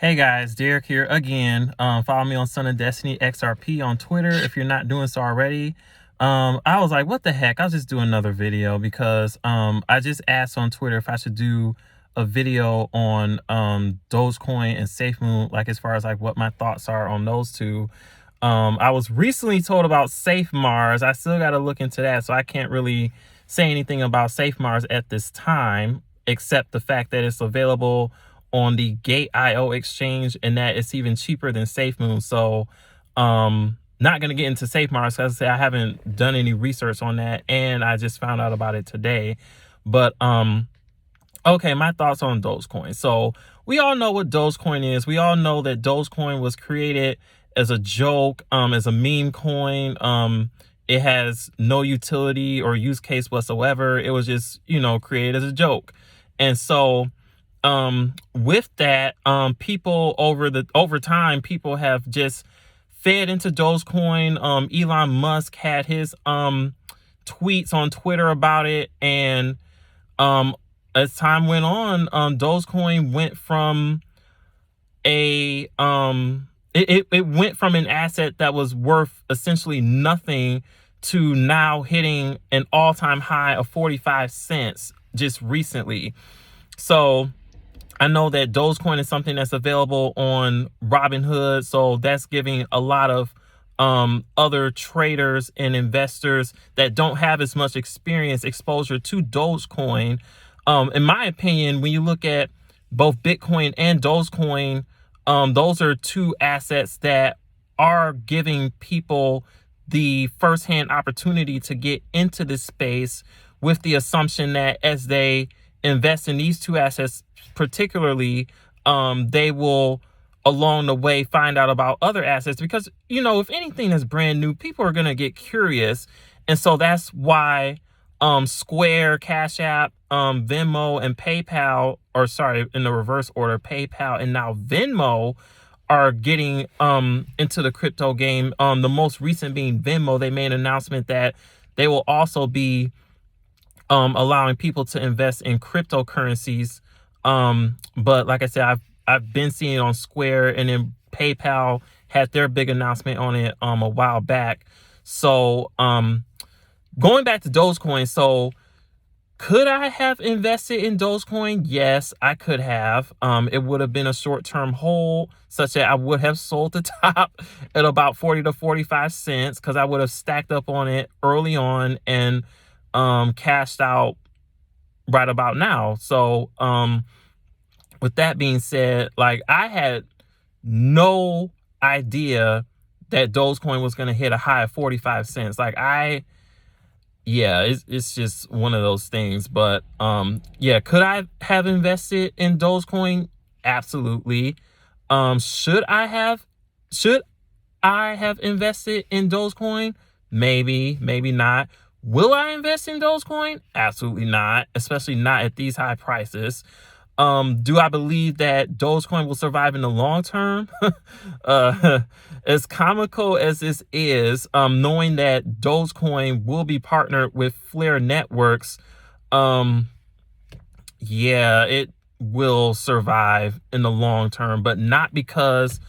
Hey guys, Derek here again. Follow me on SonofDestinyXRP on Twitter if you're not doing so already. I was like, what the heck? I'll just do another video because I just asked on Twitter if I should do a video on Dogecoin and SafeMoon, like as far as like what my thoughts are on those two. I was recently told about Safe Mars. I still got to look into that, so I can't really say anything about Safe Mars at this time, except the fact that it's available on the Gate.io exchange and that it's even cheaper than SafeMoon. So not going to get into Safe Mars because I say I haven't done any research on that and I just found out about it today. But okay, my thoughts on Dogecoin. So we all know what Dogecoin is. We all know that Dogecoin was created as a joke, as a meme coin. It has no utility or use case whatsoever. It was just, created as a joke. And so with that, people over time, people have just fed into Dogecoin. Elon Musk had his tweets on Twitter about it, and as time went on, Dogecoin went from it went from an asset that was worth essentially nothing to now hitting an all-time high of 45 cents just recently. So I know that Dogecoin is something that's available on Robinhood, so that's giving a lot of other traders and investors that don't have as much experience exposure to Dogecoin. In my opinion, when you look at both Bitcoin and Dogecoin, those are two assets that are giving people the firsthand opportunity to get into this space, with the assumption that as they invest in these two assets particularly, they will along the way find out about other assets, because if anything is brand new, people are going to get curious. And so that's why Square, Cash App, Venmo, and PayPal, or sorry, in the reverse order, PayPal and now Venmo are getting into the crypto game. The most recent being Venmo. They made an announcement that they will also be allowing people to invest in cryptocurrencies. But like I said, I've been seeing it on Square, and then PayPal had their big announcement on it a while back. So going back to Dogecoin, so could I have invested in Dogecoin? Yes, I could have. It would have been a short-term hold, such that I would have sold the top at about 40 to 45 cents, because I would have stacked up on it early on and cashed out right about now. So with that being said, like, I had no idea that Dogecoin was going to hit a high of 45 cents. Like, it's just one of those things. But could I have invested in Dogecoin? Absolutely. Should I have invested in Dogecoin? Maybe not. Will I invest in Dogecoin? Absolutely not, especially not at these high prices. Do I believe that Dogecoin will survive in the long term? As comical as this is, knowing that Dogecoin will be partnered with Flare Networks, it will survive in the long term, but not because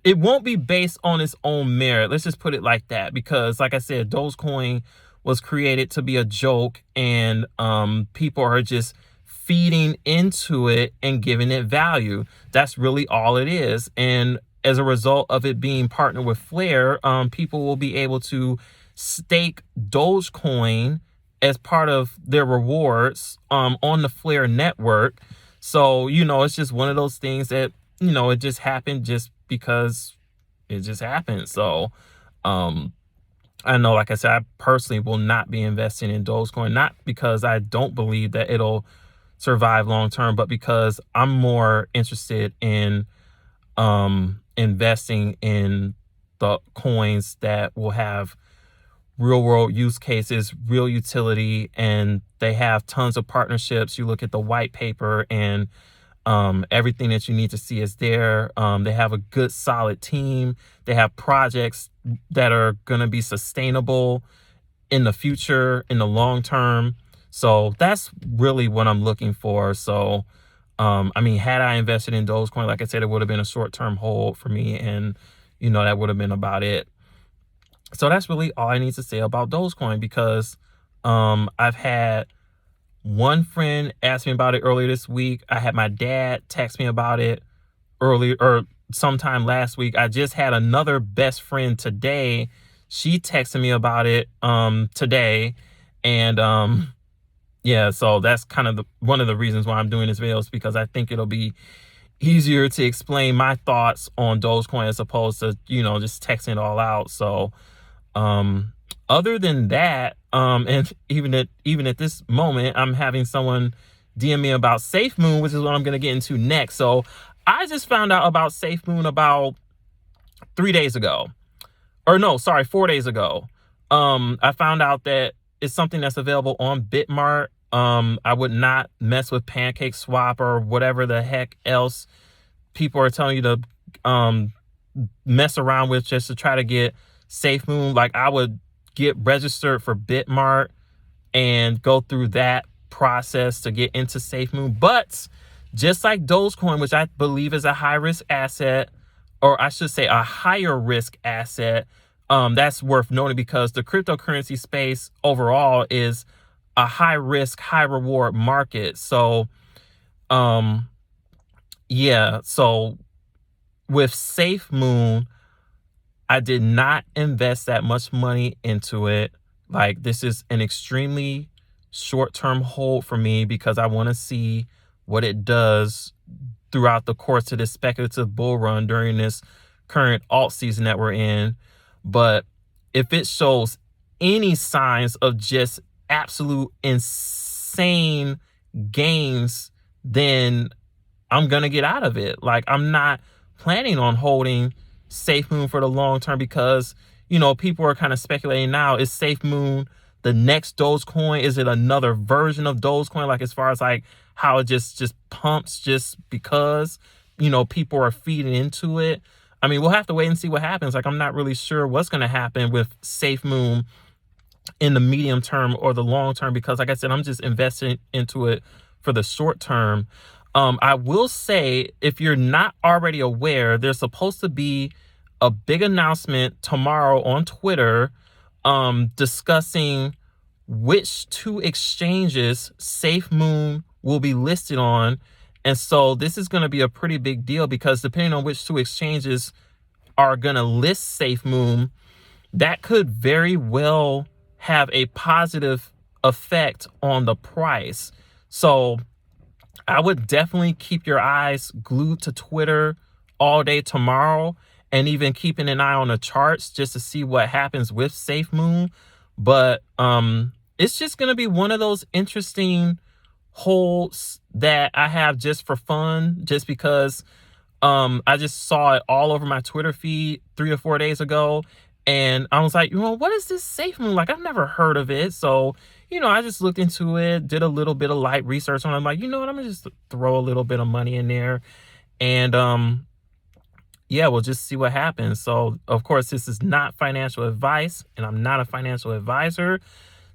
it won't be based on its own merit. Let's just put it like that, because like I said, Dogecoin was created to be a joke, and people are just feeding into it and giving it value. That's really all it is. And as a result of it being partnered with Flare, people will be able to stake Dogecoin as part of their rewards on the Flare network. So, it's just one of those things that, it just happened just because it just happened. So, I know, like I said, I personally will not be investing in Dogecoin, not because I don't believe that it'll survive long term, but because I'm more interested in investing in the coins that will have real world use cases, real utility, and they have tons of partnerships. You look at the white paper, and everything that you need to see is there. They have a good, solid team. They have projects that are going to be sustainable in the future, in the long term. So that's really what I'm looking for. So I mean, had I invested in Dogecoin, like I said, it would have been a short-term hold for me, and that would have been about it. So that's really all I need to say about Dogecoin, because I've had one friend ask me about it earlier this week. I had my dad text me about it earlier, or sometime last week. I just had another best friend today. She texted me about it today, and yeah, so that's kind of one of the reasons why I'm doing this video, is because I think it'll be easier to explain my thoughts on Dogecoin as opposed to just texting it all out. So other than that, and even at this moment, I'm having someone DM me about SafeMoon, which is what I'm going to get into next. So I just found out about SafeMoon about 3 days ago, or no, sorry, 4 days ago. I found out that it's something that's available on Bitmart. I would not mess with PancakeSwap or whatever the heck else people are telling you to mess around with just to try to get SafeMoon. Like, I would get registered for Bitmart and go through that process to get into SafeMoon. But just like Dogecoin, which I believe is a high risk asset, or I should say a higher risk asset, that's worth noting, because the cryptocurrency space overall is a high risk, high reward market. So, yeah, so with SafeMoon, I did not invest that much money into it. Like, this is an extremely short-term hold for me, because I want to see what it does throughout the course of this speculative bull run during this current alt season that we're in. But if it shows any signs of just absolute insane gains, then I'm gonna get out of it. Like, I'm not planning on holding SafeMoon for the long term, because people are kind of speculating now, is SafeMoon the next Dogecoin? Is it another version of Dogecoin, like as far as like how it just pumps just because people are feeding into it? I mean, we'll have to wait and see what happens. Like, I'm not really sure what's going to happen with SafeMoon in the medium term or the long term, because like I said, I'm just investing into it for the short term. I will say, if you're not already aware, there's supposed to be a big announcement tomorrow on Twitter discussing which 2 exchanges SafeMoon will be listed on. And so this is going to be a pretty big deal, because depending on which 2 exchanges are going to list SafeMoon, that could very well have a positive effect on the price. So I would definitely keep your eyes glued to Twitter all day tomorrow, and even keeping an eye on the charts just to see what happens with SafeMoon. But it's just going to be one of those interesting holds that I have just for fun, just because I just saw it all over my Twitter feed 3 or 4 days ago, and I was like, what is this SafeMoon? Like, I've never heard of it. So I just looked into it, did a little bit of light research on it. I'm like, I'm gonna just throw a little bit of money in there, and yeah, we'll just see what happens. So, of course, this is not financial advice, and I'm not a financial advisor.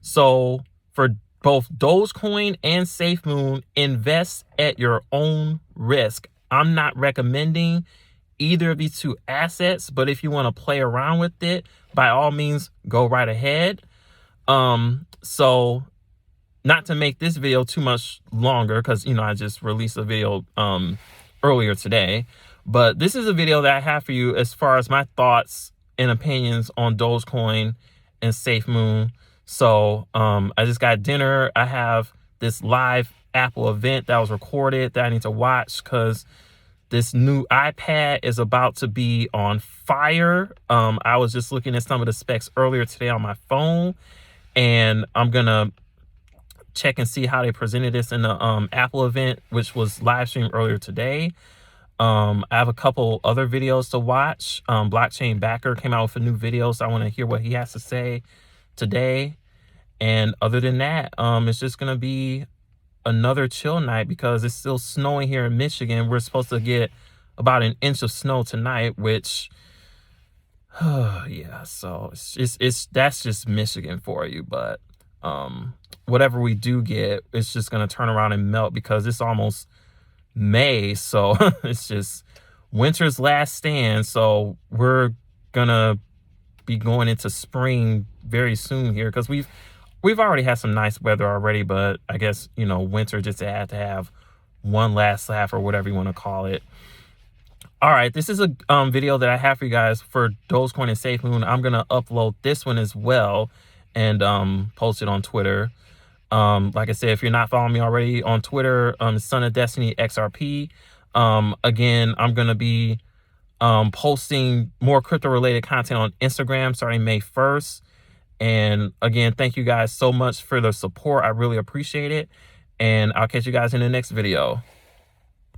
So for both Dogecoin and SafeMoon, invest at your own risk. I'm not recommending either of these 2 assets, but if you want to play around with it, by all means, go right ahead. So not to make this video too much longer, because I just released a video earlier today, but this is a video that I have for you as far as my thoughts and opinions on Dogecoin and SafeMoon. So I just got dinner. I have this live Apple event that was recorded that I need to watch, because this new iPad is about to be on fire. I was just looking at some of the specs earlier today on my phone, and I'm gonna check and see how they presented this in the Apple event, which was live streamed earlier today. I have a couple other videos to watch. Blockchain Backer came out with a new video, so I want to hear what he has to say today. And other than that, it's just gonna be another chill night, because it's still snowing here in Michigan. We're supposed to get about 1 inch of snow tonight, which yeah, so that's just Michigan for you. But whatever we do get, it's just gonna turn around and melt, because it's almost May, so it's just winter's last stand. So we're gonna be going into spring very soon here, because we've already had some nice weather already, but I guess, you know, winter just had to have one last laugh, or whatever you want to call it. All right, this is a video that I have for you guys for Dogecoin and Safemoon. I'm gonna upload this one as well and post it on Twitter. Like I said, if you're not following me already on Twitter, SonofDestinyXRP. Again, I'm gonna be posting more crypto related content on Instagram starting May 1st. And again, thank you guys so much for the support. I really appreciate it. And I'll catch you guys in the next video.